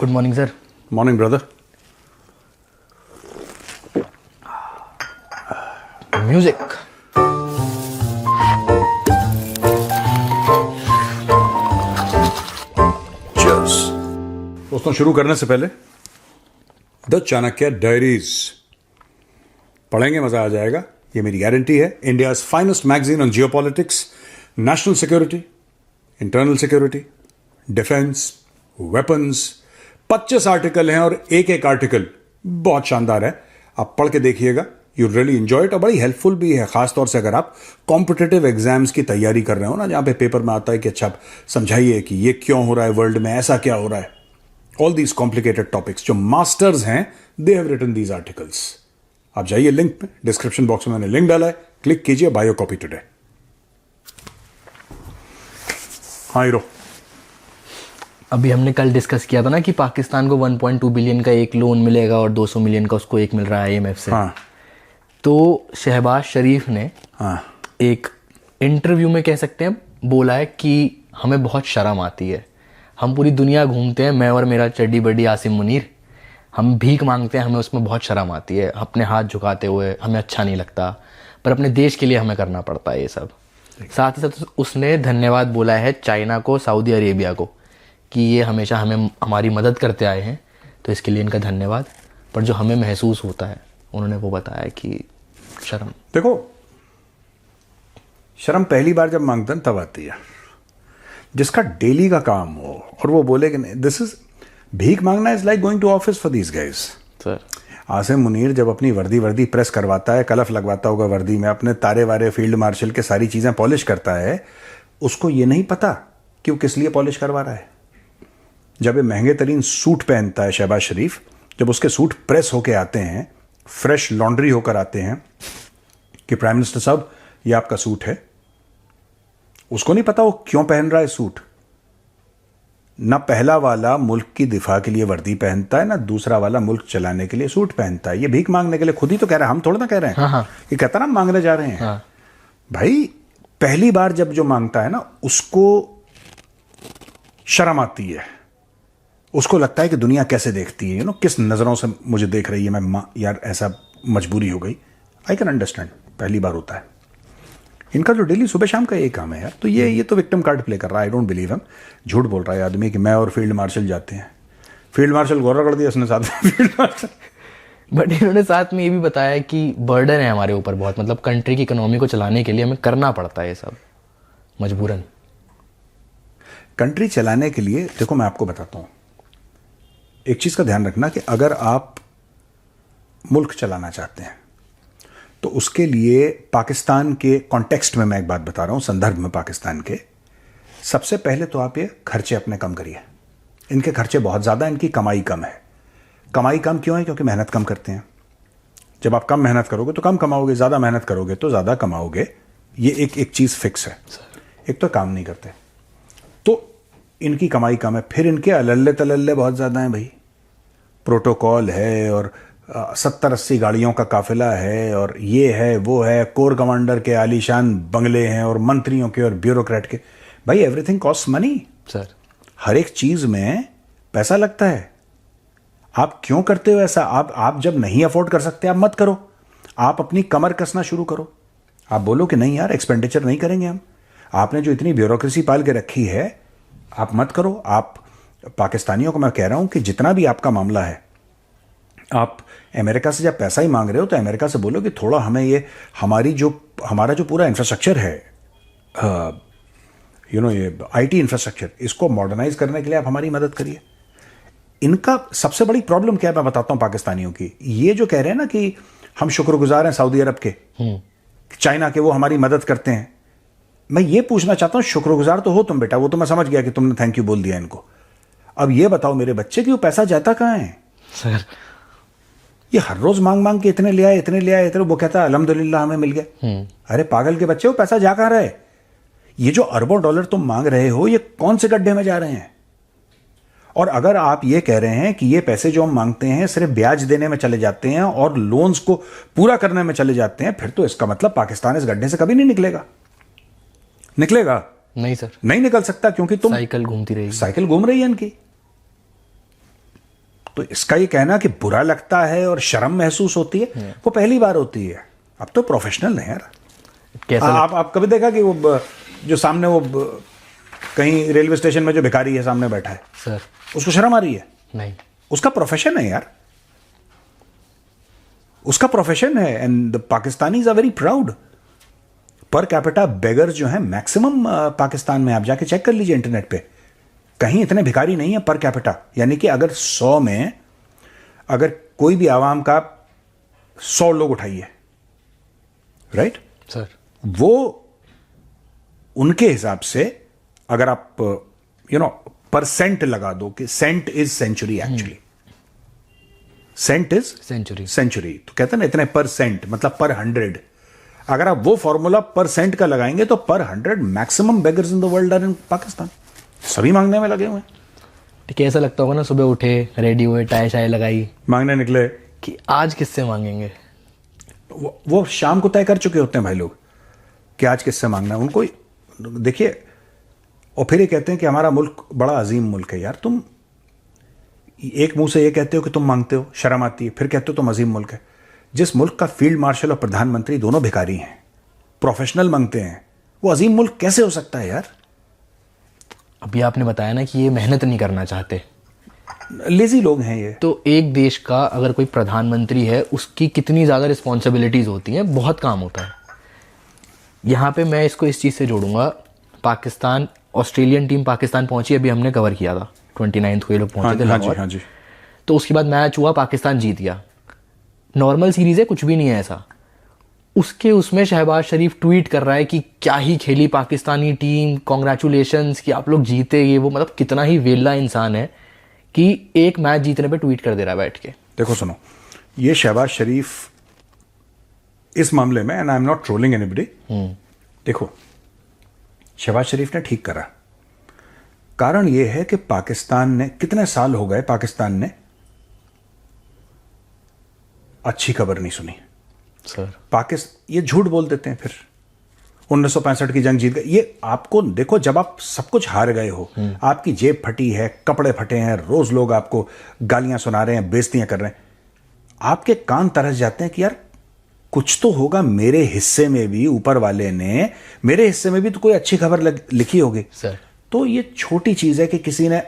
Good morning sir. Morning brother. Music. Cheers. दोस्तों, शुरू करने से पहले द चाणक्य डायरीज पढ़ेंगे, मजा आ जाएगा, ये मेरी गारंटी है। India's finest magazine on geopolitics, national security, internal security, defence, weapons. 25 article हैं और एक एक आर्टिकल बहुत शानदार है। आप पढ़ के देखिएगा, यू रियली एंजॉय इट। और बड़ी हेल्पफुल भी है, खासतौर से अगर आप कॉम्पिटिटिव एग्जाम्स की तैयारी कर रहे हो ना, जहां पे पेपर में आता है कि अच्छा समझाइए कि ये क्यों हो रहा है, वर्ल्ड में ऐसा क्या हो रहा है। ऑल दीज कॉम्प्लिकेटेड टॉपिक्स, जो मास्टर्स हैं, they have written these articles. आप जाइए लिंक पे, डिस्क्रिप्शन बॉक्स में मैंने लिंक डाला है, क्लिक कीजिए, बायो कॉपी टुडे। हाँ हीरो, अभी हमने कल डिस्कस किया था ना कि पाकिस्तान को 1.2 बिलियन का एक लोन मिलेगा और 200 मिलियन का उसको एक मिल रहा है IMF से। हाँ। तो शहबाज शरीफ ने एक इंटरव्यू में कह सकते हैं बोला है कि हमें बहुत शर्म आती है, हम पूरी दुनिया घूमते हैं, मैं और मेरा चड्डी बड्डी आसिम मुनीर, हम भीख मांगते हैं, हमें उसमें बहुत शर्म आती है, अपने हाथ झुकाते हुए हमें अच्छा नहीं लगता, पर अपने देश के लिए हमें करना पड़ता है ये सब। साथ ही साथ उसने धन्यवाद बोला है चाइना को, सऊदी अरेबिया को, कि ये हमेशा हमें हमारी मदद करते आए हैं, तो इसके लिए इनका धन्यवाद। पर जो हमें महसूस होता है, उन्होंने वो बताया कि शर्म। देखो, शर्म पहली बार जब मांगते हैं तब आती है, जिसका डेली का काम हो और वो बोले कि नहीं, दिस इज भीख मांगना is like going to office for these guys. Sir, Asim Munir जब अपनी वर्दी प्रेस करवाता है, कलफ लगवाता होगा वर्दी में, अपने तारे वारे फील्ड मार्शल के सारी चीजें पॉलिश करता है, उसको ये नहीं पता कि वो किस लिए पॉलिश करवा रहा है। जब ये महंगे तरीन सूट पहनता है शहबाज शरीफ, जब उसके सूट प्रेस होके आते हैं, फ्रेश लॉन्ड्री होकर आते हैं कि प्राइम मिनिस्टर साहब ये आपका सूट है, उसको नहीं पता वो क्यों पहन रहा है सूट। ना पहला वाला मुल्क की दिफा के लिए वर्दी पहनता है, ना दूसरा वाला मुल्क चलाने के लिए सूट पहनता है। ये भीख मांगने के लिए खुद ही तो कह रहा है, हम थोड़ा ना कह रहे हैं। ये कहता ना मांगने जा रहे हैं। भाई पहली बार जब जो मांगता है ना, उसको शर्म आती है, उसको लगता है कि दुनिया कैसे देखती है, किस नजरों से मुझे देख रही है, मैं यार ऐसा मजबूरी हो गई। आई कैन अंडरस्टैंड, पहली बार होता है। इनका जो डेली सुबह शाम का एक काम है यार, तो ये तो विक्टिम कार्ड प्ले कर रहा है। I don't believe him. झूठ बोल रहा है आदमी कि मैं और फील्ड मार्शल जाते हैं। फील्ड मार्शल गौरव कर दिया उसने साथ में फील्ड मार्शल। बट इन्होंने साथ में ये भी बताया कि बर्डन है हमारे ऊपर बहुत, मतलब कंट्री की इकोनॉमी को चलाने के लिए हमें करना पड़ता है ये सब मजबूरन। कंट्री चलाने के लिए देखो, मैं आपको बताता हूं, एक चीज का ध्यान रखना कि अगर आप मुल्क चलाना चाहते हैं तो उसके लिए पाकिस्तान के कॉन्टेक्स्ट में मैं एक बात बता रहा हूं, संदर्भ में पाकिस्तान के, सबसे पहले तो आप ये खर्चे अपने कम करिए। इनके खर्चे बहुत ज़्यादा, इनकी कमाई कम है। कमाई कम क्यों है? क्योंकि मेहनत कम करते हैं। जब आप कम मेहनत करोगे तो कम कमाओगे, ज़्यादा मेहनत करोगे तो ज़्यादा कमाओगे। ये एक चीज़ फिक्स है। एक तो काम नहीं करते, तो इनकी कमाई कम है। फिर इनके अलल्ले तलल्ले बहुत ज़्यादा हैं भाई। प्रोटोकॉल है और 70-80 गाड़ियों का काफिला है और ये है वो है, कोर कमांडर के आलीशान बंगले हैं और मंत्रियों के और ब्यूरोक्रेट के। भाई एवरीथिंग कॉस्ट मनी सर। हर एक चीज में पैसा लगता है। आप क्यों करते हो ऐसा? आप जब नहीं अफोर्ड कर सकते आप मत करो। आप अपनी कमर कसना शुरू करो। आप बोलो कि नहीं यार, एक्सपेंडिचर नहीं करेंगे हम। आपने जो इतनी ब्यूरोक्रेसी पाल के रखी है, आप मत करो। आप पाकिस्तानियों को मैं कह रहा हूं कि जितना भी आपका मामला है, आप अमेरिका से जब पैसा ही मांग रहे हो तो अमेरिका से बोलो कि थोड़ा हमें ये हमारा जो पूरा इंफ्रास्ट्रक्चर है, ये आईटी इंफ्रास्ट्रक्चर, इसको मॉडर्नाइज करने के लिए आप हमारी मदद करिए। इनका सबसे बड़ी प्रॉब्लम क्या है मैं बताता हूं पाकिस्तानियों की। ये जो कह रहे हैं ना कि हम शुक्रगुजार हैं सऊदी अरब के, चाइना के, वो हमारी मदद करते हैं। मैं ये पूछना चाहता हूं, शुक्रगुजार तो हो तुम बेटा, वो तो मैं समझ गया कि तुमने थैंक यू बोल दिया इनको। अब ये बताओ मेरे बच्चे कि वो पैसा जाता कहां है? सर, ये हर रोज मांग मांग के इतने ले आए, वो कहता है अल्हम्दुलिल्लाह हमें मिल गया। अरे पागल के बच्चे, वो पैसा जा कहां रहा है? ये जो अरबों डॉलर तुम मांग रहे हो, ये कौन से गड्ढे में जा रहे हैं? और अगर आप ये कह रहे हैं कि ये पैसे जो हम मांगते हैं सिर्फ ब्याज देने में चले जाते हैं और लोन्स को पूरा करने में चले जाते हैं, फिर तो इसका मतलब पाकिस्तान इस गड्ढे से कभी नहीं निकलेगा। नहीं सर, नहीं निकल सकता, क्योंकि तुम साइकिल घूमती रहेगी। साइकिल घूम रही है इनकी। तो इसका ये कहना कि बुरा लगता है और शर्म महसूस होती है, वो पहली बार होती है। अब तो प्रोफेशनल है यार। कैसा आप कभी देखा कि वो जो सामने वो कहीं रेलवे स्टेशन में जो भिखारी है सामने बैठा है, सर, उसको शर्म आ रही है? नहीं, उसका प्रोफेशन है यार, उसका प्रोफेशन है। And the Pakistanis are very proud. Per capita beggars जो है मैक्सिमम पाकिस्तान में, आप जाके चेक कर लीजिए इंटरनेट पे, कहीं इतने भिखारी नहीं है पर कैपिटा। यानी कि अगर 100 में अगर कोई भी आवाम का 100 लोग उठाइए, राइट सर, वो उनके हिसाब से अगर आप परसेंट लगा दो कि cent is century, actually cent is century, तो कहते हैं ना इतने परसेंट मतलब पर 100। अगर आप वो फॉर्मूला परसेंट का लगाएंगे तो per 100 maximum beggars in the world are in Pakistan. सभी मांगने में लगे हुए हैं। ठीक है, ऐसा लगता होगा ना, सुबह उठे, रेडी हुए, टाई शाई लगाई, मांगने निकले कि आज किससे मांगेंगे। वो शाम को तय कर चुके होते हैं भाई लोग कि आज किससे मांगना है उनको। देखिए, और फिर ये कहते हैं कि हमारा मुल्क बड़ा अजीम मुल्क है। यार तुम एक मुंह से ये कहते हो कि तुम मांगते हो, शर्म आती है, फिर कहते हो तुम अजीम मुल्क है। जिस मुल्क का फील्ड मार्शल और प्रधानमंत्री दोनों भिखारी हैं, प्रोफेशनल मांगते हैं, वो अजीम मुल्क कैसे हो सकता है यार? अभी आपने बताया ना कि ये मेहनत नहीं करना चाहते, लेजी लोग हैं ये। तो एक देश का अगर कोई प्रधानमंत्री है, उसकी कितनी ज़्यादा रिस्पॉन्सिबिलिटीज़ होती हैं, बहुत काम होता है। यहाँ पे मैं इसको इस चीज़ से जोड़ूंगा, पाकिस्तान, ऑस्ट्रेलियन टीम पाकिस्तान पहुंची, अभी हमने कवर किया था 29 को ये लोग पहुंचे थे लाहौर। हाँ जी। तो उसके बाद मैच हुआ, पाकिस्तान जीत गया। नॉर्मल सीरीज है, कुछ भी नहीं है ऐसा। उसमें शहबाज शरीफ ट्वीट कर रहा है कि क्या ही खेली पाकिस्तानी टीम, कॉन्ग्रेचुलेशंस कि आप लोग जीते, ये वो। मतलब कितना ही वेला इंसान है कि एक मैच जीतने पे ट्वीट कर दे रहा है बैठ के। देखो सुनो, ये शहबाज शरीफ इस मामले में, and I am not trolling anybody, देखो शहबाज शरीफ ने ठीक करा। कारण यह है कि पाकिस्तान ने, कितने साल हो गए पाकिस्तान ने अच्छी खबर नहीं सुनी सर। ये झूठ बोल देते हैं फिर 1965 की जंग जीत गए। ये आपको देखो, जब आप सब कुछ हार गए हो, आपकी जेब फटी है, कपड़े फटे हैं, रोज लोग आपको गालियां सुना रहे हैं, बेइज्जतियां कर रहे हैं, आपके कान तरस जाते हैं कि यार कुछ तो होगा मेरे हिस्से में भी, ऊपर वाले ने मेरे हिस्से में भी तो कोई अच्छी खबर लिखी होगी सर। तो ये छोटी चीज है कि किसी ने,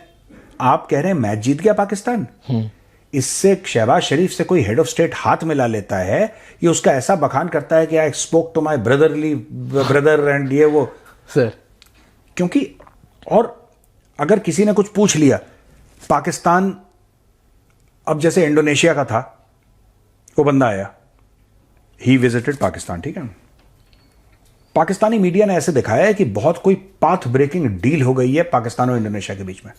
आप कह रहे हैं मैच जीत गया पाकिस्तान, इससे शहबाज शरीफ से कोई हेड ऑफ स्टेट हाथ मिला लेता है, ये उसका ऐसा बखान करता है कि I spoke to my brother and ये वो सर। क्योंकि, और अगर किसी ने कुछ पूछ लिया, पाकिस्तान, अब जैसे इंडोनेशिया का था, वो बंदा आया, ही विजिटेड पाकिस्तान, ठीक है, पाकिस्तानी मीडिया ने ऐसे दिखाया है कि बहुत कोई पाथ ब्रेकिंग डील हो गई है पाकिस्तान और इंडोनेशिया के बीच में।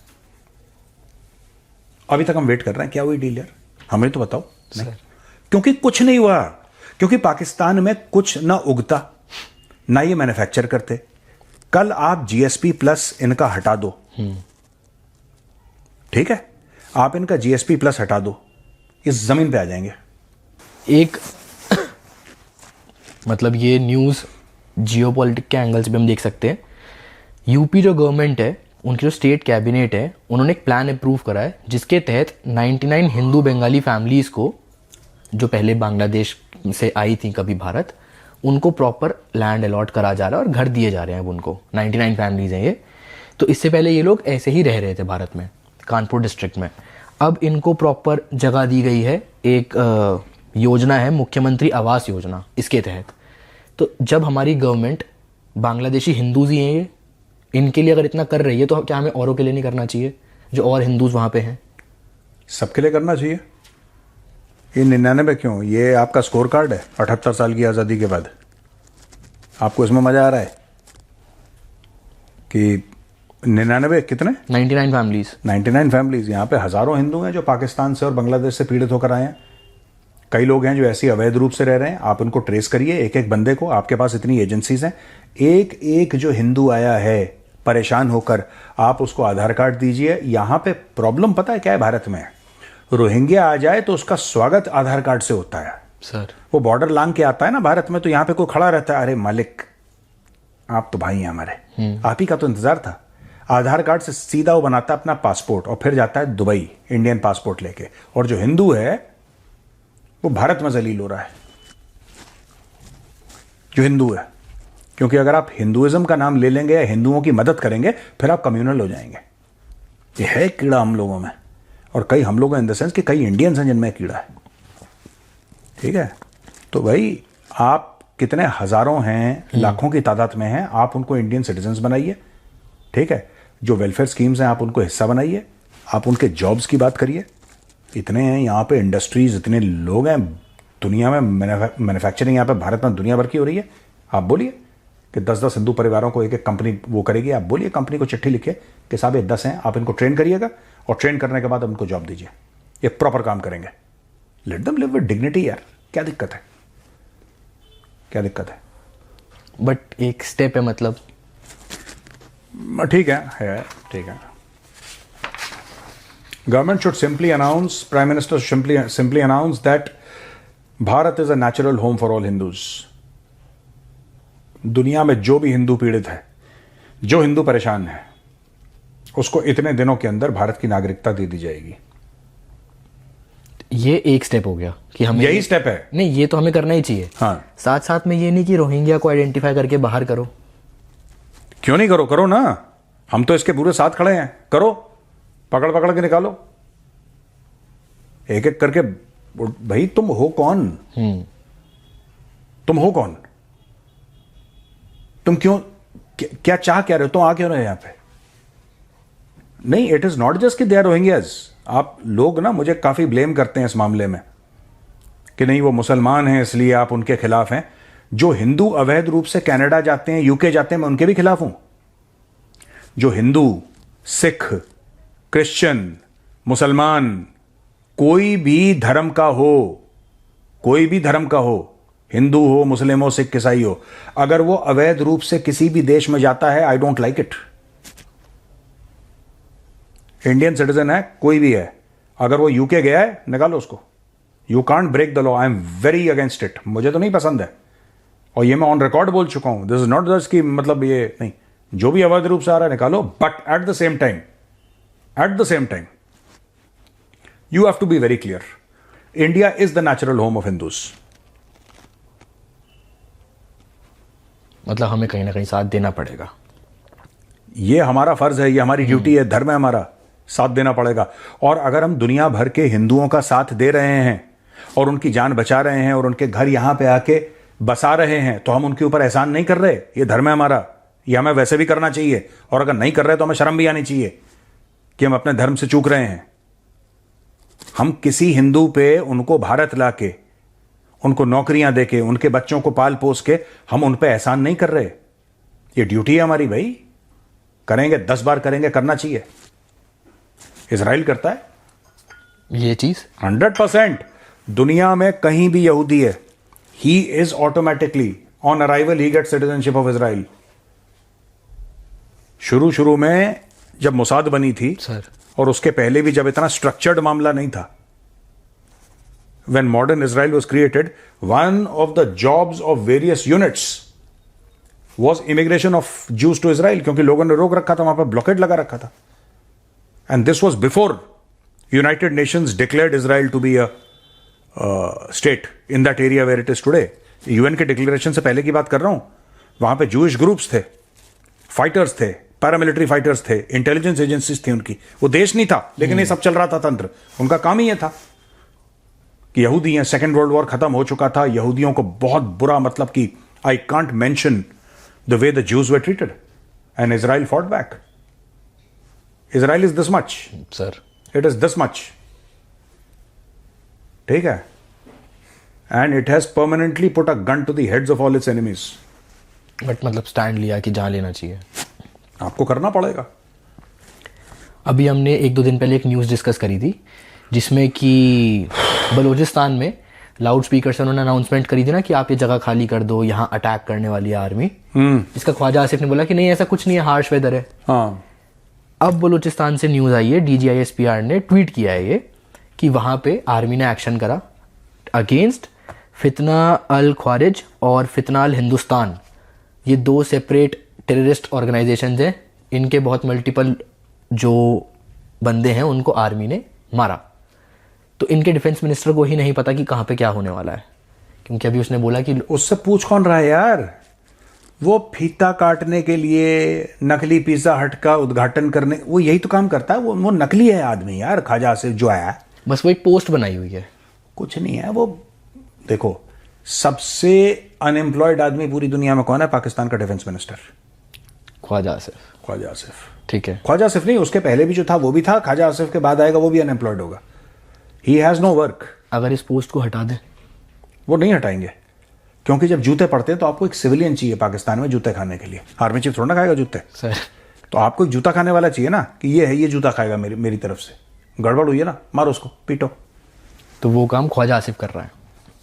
अभी तक हम वेट कर रहे हैं, क्या हुई डील यार, हमें तो बताओ। नहीं, क्योंकि कुछ नहीं हुआ, क्योंकि पाकिस्तान में कुछ ना उगता, ना ये मैन्युफैक्चर करते। कल आप जीएसपी प्लस इनका हटा दो, ठीक है, आप इनका जीएसपी प्लस हटा दो, इस जमीन पे आ जाएंगे। एक मतलब ये न्यूज़ जियोपॉलिटिक के एंगल से भी हम देख सकते हैं। यूपी जो गवर्नमेंट है, उनकी जो स्टेट कैबिनेट है, उन्होंने एक प्लान अप्रूव करा है जिसके तहत 99 हिंदू बंगाली फैमिलीज़ को, जो पहले बांग्लादेश से आई थी कभी भारत, उनको प्रॉपर लैंड अलॉट करा जा रहा है और घर दिए जा रहे हैं अब उनको। 99 फैमिलीज़ हैं ये। तो इससे पहले ये लोग ऐसे ही रह रहे थे भारत में, कानपुर डिस्ट्रिक्ट में। अब इनको प्रॉपर जगह दी गई है। एक योजना है मुख्यमंत्री आवास योजना, इसके तहत। तो जब हमारी गवर्नमेंट, बांग्लादेशी हिंदूज ही हैं ये, इनके लिए अगर इतना कर रही है, तो क्या हमें औरों के लिए नहीं करना चाहिए जो और हिंदूज वहाँ पे हैं? सबके लिए करना चाहिए। ये 99 क्यों, ये आपका स्कोर कार्ड है 78 साल की आज़ादी के बाद। आपको इसमें मज़ा आ रहा है कि 99 कितने, 99 फैमिलीज। यहाँ पे हज़ारों हिंदू हैं जो पाकिस्तान से और बांग्लादेश से पीड़ित होकर आए हैं। कई लोग हैं जो ऐसी अवैध रूप से रह रहे हैं। आप उनको ट्रेस करिए, एक एक बंदे को, आपके पास इतनी एजेंसीज हैं। एक एक जो हिंदू आया है परेशान होकर, आप उसको आधार कार्ड दीजिए। यहाँ पे प्रॉब्लम पता है क्या है भारत में, रोहिंग्या आ जाए तो उसका स्वागत आधार कार्ड से होता है सर। वो बॉर्डर लांग के आता है ना भारत में, तो यहाँ पे कोई खड़ा रहता है, अरे मालिक आप तो भाई हैं हमारे, आप ही का तो इंतजार था, आधार कार्ड से सीधा वो बनाता है अपना पासपोर्ट और फिर जाता है दुबई इंडियन पासपोर्ट लेके। और जो हिंदू है वो भारत में जलील हो रहा है, जो हिंदू है। क्योंकि अगर आप हिंदुइज्म का नाम ले लेंगे या हिंदुओं की मदद करेंगे फिर आप कम्युनल हो जाएंगे। ये है कीड़ा हम लोगों में, और कई हम लोग इन द सेंस कि कई इंडियंस हैं जिनमें कीड़ा है। ठीक है, तो भाई आप कितने हजारों हैं, लाखों की तादाद में हैं, आप उनको इंडियन सिटीजन्स बनाइए। ठीक है, जो वेलफेयर स्कीम्स हैं आप उनको हिस्सा बनाइए, आप उनके जॉब्स की बात करिए। इतने हैं यहाँ पे इंडस्ट्रीज, इतने लोग हैं दुनिया में, मैन्युफैक्चरिंग यहाँ पे भारत में दुनिया भर की हो रही है। आप बोलिए कि 10-10 हिंदू परिवारों को एक एक कंपनी वो करेगी। आप बोलिए कंपनी को चिट्ठी लिखिए कि साहब ये 10 हैं, आप इनको ट्रेन करिएगा और ट्रेन करने के बाद उनको जॉब दीजिए, ये प्रॉपर काम करेंगे। Let them live with dignity यार, क्या दिक्कत है, क्या दिक्कत है। बट एक स्टेप है, मतलब ठीक है ठीक है। Government should simply announce, prime minister simply announce that Bharat is a natural home for all Hindus. दुनिया में जो भी हिंदू पीड़ित है, जो हिंदू परेशान है, उसको इतने दिनों के अंदर भारत की नागरिकता दे दी जाएगी। ये एक स्टेप हो गया कि हमें, यही स्टेप है। नहीं, ये तो हमें करना ही चाहिए। हाँ, साथ साथ में ये नहीं कि रोहिंग्या को आइडेंटिफाई करके बाहर करो। क्यों नहीं करो, करो ना, हम तो इसके पूरे साथ खड़े हैं। करो, पकड़ पकड़ के निकालो एक एक करके। भाई तुम हो कौन, तुम हो कौन, तुम क्यों, क्या चाह क्या रहे हो, तुम आ क्यों रहे यहां पे। नहीं, इट इज नॉट जस्ट कि दे आर रोहिंग्याज। आप लोग ना मुझे काफी ब्लेम करते हैं इस मामले में कि नहीं वो मुसलमान हैं इसलिए आप उनके खिलाफ हैं। जो हिंदू अवैध रूप से कनाडा जाते हैं, यूके जाते हैं, मैं उनके भी खिलाफ हूं। जो हिंदू, सिख, क्रिश्चियन, मुसलमान, कोई भी धर्म का हो, कोई भी धर्म का हो, हिंदू हो, मुस्लिम हो, सिख, ईसाई हो, अगर वो अवैध रूप से किसी भी देश में जाता है, I don't like it. Indian citizen है, कोई भी है, अगर वो यूके गया है, निकालो उसको। You can't break the law. I am very against it, मुझे तो नहीं पसंद है, और ये मैं ऑन रिकॉर्ड बोल चुका हूं। दिस इज नॉट जस्ट कि मतलब ये नहीं, जो भी अवैध रूप से आ रहा है निकालो, but at the same time you have to be very clear. India is the natural home of Hindus. मतलब हमें कहीं ना कहीं साथ देना पड़ेगा। ये हमारा फर्ज है, ये हमारी ड्यूटी है, धर्म है हमारा, साथ देना पड़ेगा। और अगर हम दुनिया भर के हिंदुओं का साथ दे रहे हैं और उनकी जान बचा रहे हैं और उनके घर यहां पे आके बसा रहे हैं, तो हम उनके ऊपर एहसान नहीं कर रहे। ये धर्म है हमारा, ये हमें वैसे भी करना चाहिए, और अगर नहीं कर रहे तो हमें शर्म भी आनी चाहिए कि हम अपने धर्म से चूक रहे हैं। हम किसी हिंदू पे उनको भारत लाके, उनको नौकरियां देके, उनके बच्चों को पाल पोस के हम उन पे एहसान नहीं कर रहे। ये ड्यूटी है हमारी भाई, करेंगे, 10 बार करेंगे, करना चाहिए। इजराइल करता है ये चीज 100%। दुनिया में कहीं भी यहूदी है, he is automatically on arrival he get citizenship of Israel. शुरू में जब मोसाद बनी थी सर, और उसके पहले भी जब इतना स्ट्रक्चर्ड मामला नहीं था, when modern Israel was created, one of the jobs of various units was immigration of Jews to Israel, क्योंकि लोगों ने रोक रखा था, वहां पर ब्लॉकेड लगा रखा था। And this was before United Nations declared Israel to be a state in that area where it is today. UN के डिक्लेरेशन से पहले की बात कर रहा हूं। वहां पे जूइश ग्रुप्स थे, फाइटर्स थे, पैरामिलिट्री फाइटर्स थे, इंटेलिजेंस एजेंसीज थी उनकी। वो देश नहीं था, लेकिन ये सब चल रहा था तंत्र। उनका काम ही ये था कि यहूदी हैं, सेकेंड वर्ल्ड वॉर खत्म हो चुका था, यहूदियों को बहुत बुरा, मतलब कि I can't mention the way the Jews were treated, and Israel fought back. Israel is this much sir, it is this much, ठीक है, and it has permanently put a gun to the heads of all its enemies. But मतलब stand लिया कि जहां लेना चाहिए आपको करना पड़ेगा। अभी हमने 1-2 दिन पहले एक न्यूज़ डिस्कस करी थी, जिसमें कि बलूचिस्तान में लाउड स्पीकर से उन्होंने अनाउंसमेंट करी थी ना कि आप ये जगह खाली कर दो, यहाँ अटैक करने वाली है आर्मी। इसका ख्वाजा आसिफ ने बोला कि नहीं, ऐसा कुछ नहीं है, हार्श वेदर है। हाँ। अब बलूचिस्तान से न्यूज़ आई है, DGISPR ने ट्वीट किया है ये कि वहाँ पे आर्मी ने एक्शन करा अगेंस्ट फितना अल ख्वारिज और फितना अल हिंदुस्तान। ये 2 सेपरेट टेररिस्ट ऑर्गेनाइजेशन हैं इनके बहुत मल्टीपल जो बंदे हैं उनको आर्मी ने मारा, तो इनके डिफेंस मिनिस्टर को ही नहीं पता कि कहाँ पे क्या होने वाला है, क्योंकि अभी उसने बोला कि उससे पूछ कौन रहा है यार? वो फीता काटने के लिए, नकली पिज्जा हट का उद्घाटन करने, वो यही तो काम करता है। वो नकली है आदमी यार, ख्वाजा आसिफ जो आया है। बस वो एक पोस्ट बनाई हुई है, कुछ नहीं है वो। देखो, सबसे अनएम्प्लॉयड आदमी पूरी दुनिया में कौन है? पाकिस्तान का डिफेंस मिनिस्टर, ख्वाजा आसिफ। ख्वाजा आसिफ। ठीक है, ख्वाजा आसिफ नहीं, उसके पहले भी जो था वो भी था। ख्वाजा आसिफ के बाद आएगा वो भी अनएम्प्लॉयड होगा। He has no work. अगर इस पोस्ट को हटा दें, वो नहीं हटाएंगे, क्योंकि जब जूते पड़ते हैं तो आपको एक सिविलियन चाहिए पाकिस्तान में जूते खाने के लिए। आर्मी चीफ थोड़ा ना खाएगा जूते सर। तो आपको एक जूता खाने वाला चाहिए ना, कि ये है, ये जूता खाएगा मेरी तरफ से। गड़बड़ हुई है ना, मारो उसको, पीटो। तो वो काम ख्वाजा आसिफ कर रहा है,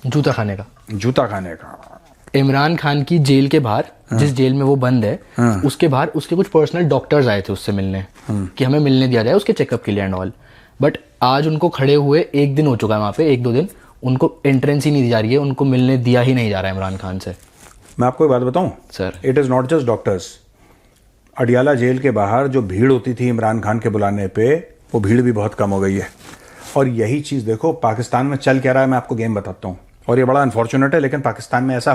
जूता खाने का। जूता खाने का। इमरान खान की जेल के बाहर, जिस जेल में वो बंद है, उसके बाहर उसके कुछ पर्सनल डॉक्टर्स आए थे उससे मिलने, कि हमें मिलने दिया जाए उसके चेकअप के लिए एंड ऑल। बट आज उनको खड़े हुए 1 दिन हो चुका है वहाँ पे, 1-2 दिन, उनको एंट्रेंस ही नहीं दी जा रही है, उनको मिलने दिया ही नहीं जा रहा है इमरान खान से। मैं आपको एक बात बताऊं sir, it is not just doctors. Adiala jail के बाहर जो भीड़ होती थी इमरान खान के बुलाने पे, वो भीड़ भी बहुत कम हो गई है। और यही चीज़ देखो पाकिस्तान में चल क्या रहा है, मैं आपको गेम बताता हूँ। और ये बड़ा अनफॉर्चुनेट है, लेकिन पाकिस्तान में ऐसा,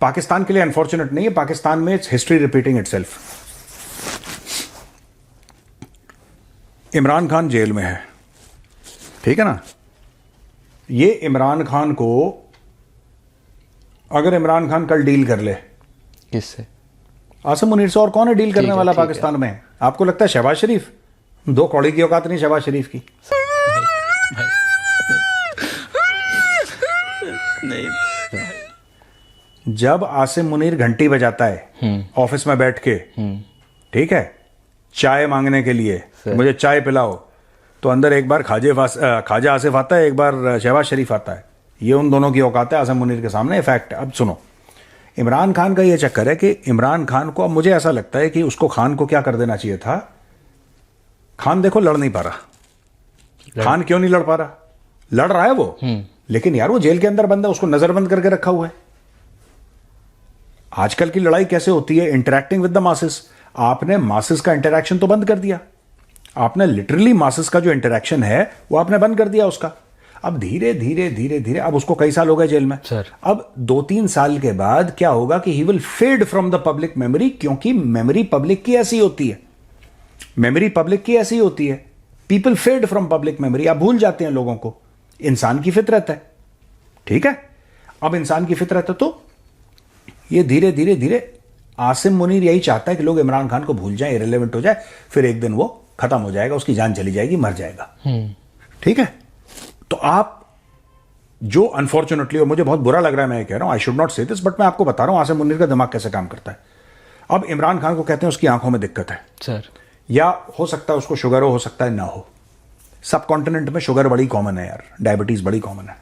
पाकिस्तान के लिए अनफॉर्चुनेट नहीं है, पाकिस्तान में it's history repeating itself. Imran Khan jail में है, ठीक है ना। ये इमरान खान को, अगर इमरान खान कल डील कर ले, किससे? आसिम मुनीर से। और कौन है डील करने वाला ठीक है। पाकिस्तान में? आपको लगता है शहबाज शरीफ? 2 कौड़ी की औकात नहीं शहबाज शरीफ की। जब आसिम मुनीर घंटी बजाता है ऑफिस में बैठ के, ठीक है, चाय मांगने के लिए, मुझे चाय पिलाओ, तो अंदर एक बार ख्वाजा आसिफ आता है, एक बार शहबाज शरीफ आता है। ये उन दोनों की औकात है आसिम मुनीर के सामने, फैक्ट है। अब सुनो, इमरान खान का ये चक्कर है कि इमरान खान को, अब मुझे ऐसा लगता है कि उसको, खान को क्या कर देना चाहिए था। खान देखो लड़ नहीं पा रहा। खान क्यों नहीं लड़ पा रहा? लड़ रहा है वो, लेकिन यार वो जेल के अंदर बंद है, उसको नजरबंद करके रखा हुआ है। आजकल की लड़ाई कैसे होती है? Interacting with the masses. आपने मासेस का इंटरैक्शन तो बंद कर दिया। आपने लिटरली मासेस का जो इंटरैक्शन है वो आपने बंद कर दिया उसका। अब धीरे धीरे धीरे धीरे, अब उसको कई साल हो गए जेल में सर। अब 2-3 साल के बाद क्या होगा कि he will fade from the public memory, क्योंकि मेमोरी पब्लिक की ऐसी होती है। मेमोरी पब्लिक की ऐसी होती है, people fade from public memory. आप भूल जाते हैं लोगों को, इंसान की फितरत है, ठीक है। अब इंसान की फितरत है, तो ये धीरे धीरे धीरे, आसिम मुनीर यही चाहता है कि लोग इमरान खान को भूल जाएं, इरेलेवेंट हो जाए, फिर एक दिन वो खत्म हो जाएगा, उसकी जान चली जाएगी, मर जाएगा, ठीक है। तो आप जो अनफॉर्चुनेटली, और मुझे बहुत बुरा लग रहा है, मैं कह रहा हूं, आई शुड नॉट से दिस, बट मैं आपको बता रहा हूं आसिम मुनीर का दिमाग कैसे काम करता है। अब इमरान खान को कहते हैं उसकी आंखों में दिक्कत है सर, या हो सकता है उसको शुगर हो सकता है ना हो। सब कॉन्टिनेंट में शुगर बड़ी कॉमन है यार, डायबिटीज बड़ी कॉमन है।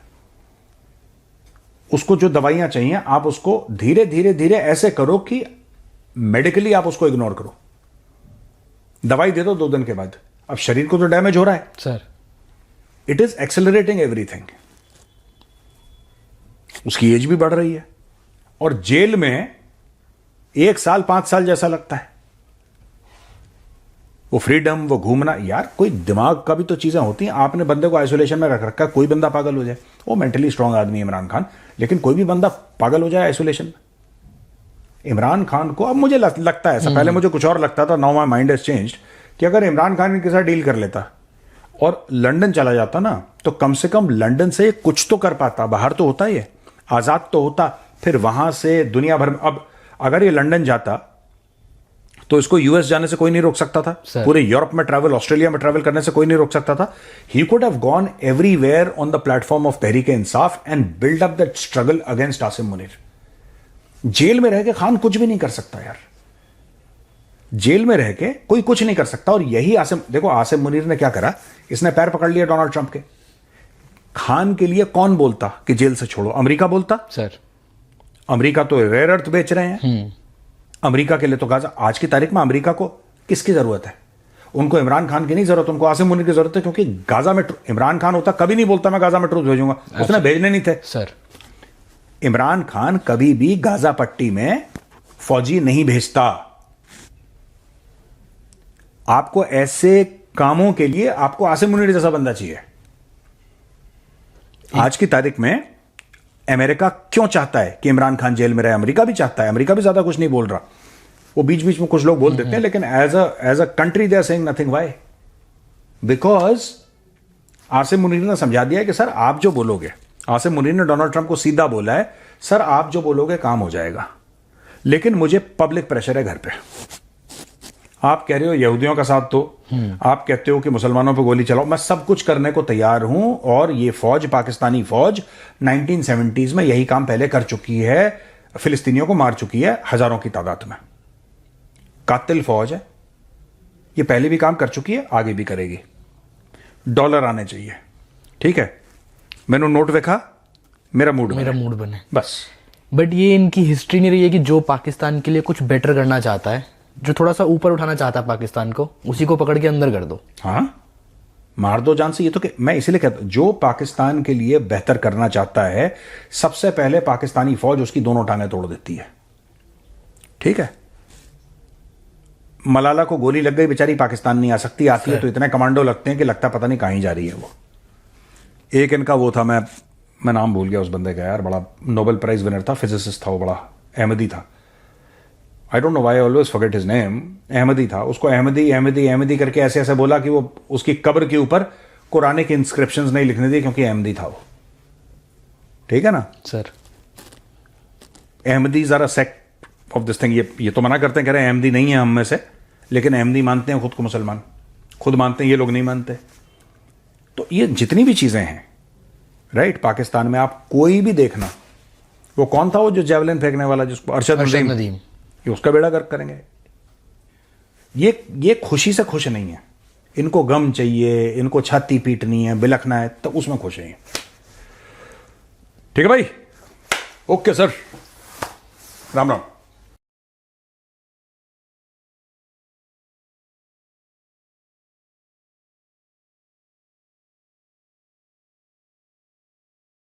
उसको जो दवाइयां चाहिए, आप उसको धीरे धीरे धीरे ऐसे करो कि मेडिकली आप उसको इग्नोर करो। दवाई दे दो 2 दिन के बाद। अब शरीर को तो डैमेज हो रहा है sir, it is accelerating everything. उसकी एज भी बढ़ रही है, और जेल में 1 साल 5 साल जैसा लगता है। वो फ्रीडम, वो घूमना, यार कोई दिमाग का भी तो चीजें होती हैं। आपने बंदे को आइसोलेशन में रख रखा, कोई बंदा पागल हो जाए, वो मेंटली स्ट्रांग आदमी है इमरान खान, लेकिन कोई भी बंदा पागल हो जाए आइसोलेशन में। इमरान खान को, अब मुझे लगता है ऐसा, पहले मुझे कुछ और लगता था, now my mind has changed, कि अगर इमरान खान के साथ डील कर लेता और लंदन चला जाता ना, तो कम से कम लंदन से कुछ तो कर पाता, बाहर तो होता ही है, आजाद तो होता, फिर वहां से दुनिया भर में। अब अगर ये लंदन जाता तो इसको यूएस जाने से कोई नहीं रोक सकता था, पूरे यूरोप में ट्रैवल, ऑस्ट्रेलिया में ट्रैवल करने से कोई नहीं रोक सकता था। He could have gone everywhere on the platform of Tehreek Insaf and build up that struggle against Asim Munir. Jail में रह के खान कुछ भी नहीं कर सकता यार, जेल में रह के कोई कुछ नहीं कर सकता। और यही आसिम, देखो आसिम मुनीर ने क्या करा, इसने पैर पकड़ लिया डोनाल्ड ट्रंप के। खान के लिए कौन बोलता कि जेल से छोड़ो? अमेरिका बोलता सर। अमेरिका तो रेयर अर्थ बेच रहे हैं, अमेरिका के लिए तो गाजा। आज की तारीख में अमेरिका को किसकी जरूरत है? उनको इमरान खान की नहीं जरूरत, उनको आसिम मुनीर की जरूरत है, क्योंकि गाजा में इमरान खान होता कभी नहीं बोलता मैं गाजा में ट्रूथ भेजूंगा, उसने भेजने नहीं थे सर। इमरान खान कभी भी गाजा पट्टी में फौजी नहीं भेजता। आपको ऐसे कामों के लिए आपको आसिम मुनीर जैसा बंदा चाहिए। आज की तारीख में अमेरिका क्यों चाहता है कि इमरान खान जेल में रहे? अमेरिका भी चाहता है, अमेरिका भी ज्यादा कुछ नहीं बोल रहा, वो बीच बीच में कुछ लोग बोल देते हैं, लेकिन as a country they are saying nothing. Why? Because Asim Munir ने समझा दिया है कि सर आप जो बोलोगे, आसिम मुनीर ने डोनाल्ड ट्रंप को सीधा बोला है, सर आप जो बोलोगे काम हो जाएगा, लेकिन मुझे पब्लिक प्रेशर है घर पे। आप कह रहे हो यहूदियों का साथ दो, आप कहते हो कि मुसलमानों पर गोली चलाओ, मैं सब कुछ करने को तैयार हूं। और ये फौज, पाकिस्तानी फौज 1970s में यही काम पहले कर चुकी है, फिलिस्तीनियों को मार चुकी है हजारों की तादाद में। कातिल फौज है, ये पहले भी काम कर चुकी है, आगे भी करेगी। डॉलर आने चाहिए, ठीक है? मैंने नोट देखा, मेरा मूड बने बस। बट ये इनकी हिस्ट्री नहीं रही है कि जो पाकिस्तान के लिए कुछ बेटर करना चाहता है, जो थोड़ा सा ऊपर उठाना चाहता है पाकिस्तान को, उसी को पकड़ के अंदर कर दो। हाँ, मार दो जान से। ये तो कि मैं इसीलिए कहता हूं, जो पाकिस्तान के लिए बेहतर करना चाहता है, सबसे पहले पाकिस्तानी फौज उसकी दोनों टांगें तोड़ देती है, ठीक है? मलाला को गोली लग गई, बेचारी पाकिस्तान नहीं आ सकती, आती है तो इतने कमांडो लगते हैं कि लगता पता नहीं कहीं जा रही है वो। एक इनका वो था, मैं नाम भूल गया उस बंदे का यार, बड़ा नोबेल प्राइज विनर था, फिजिसिस्ट था वो, बड़ा अहमदी था। I don't know why I always forget his name. Ahmadi था, उसको अहमदी अहमदी अहमदी करके ऐसे ऐसे बोला कि वो उसकी कब्र के ऊपर कुरान के इंस्क्रिप्शंस नहीं लिखने दी, क्योंकि अहमदी था वो, ठीक है ना सर? अहमदी जरा सेक्ट ऑफ दिस थिंग। ये तो मना करते हैं, कह रहे हैं अहमदी नहीं है हम में से, लेकिन अहमदी मानते हैं खुद को मुसलमान, खुद मानते हैं, ये लोग नहीं मानते। तो ये जितनी भी चीजें हैं राइट, पाकिस्तान में आप कोई भी देखना, वो कौन था वो जो जेवलिन फेंकने वाला, जिसको अरशद नदीम, ये उसका बेड़ा गर्क करेंगे। ये खुशी से खुश नहीं है, इनको गम चाहिए, इनको छाती पीटनी है, बिलखना है, तो उसमें खुश है। ठीक है भाई, ओके सर, राम राम।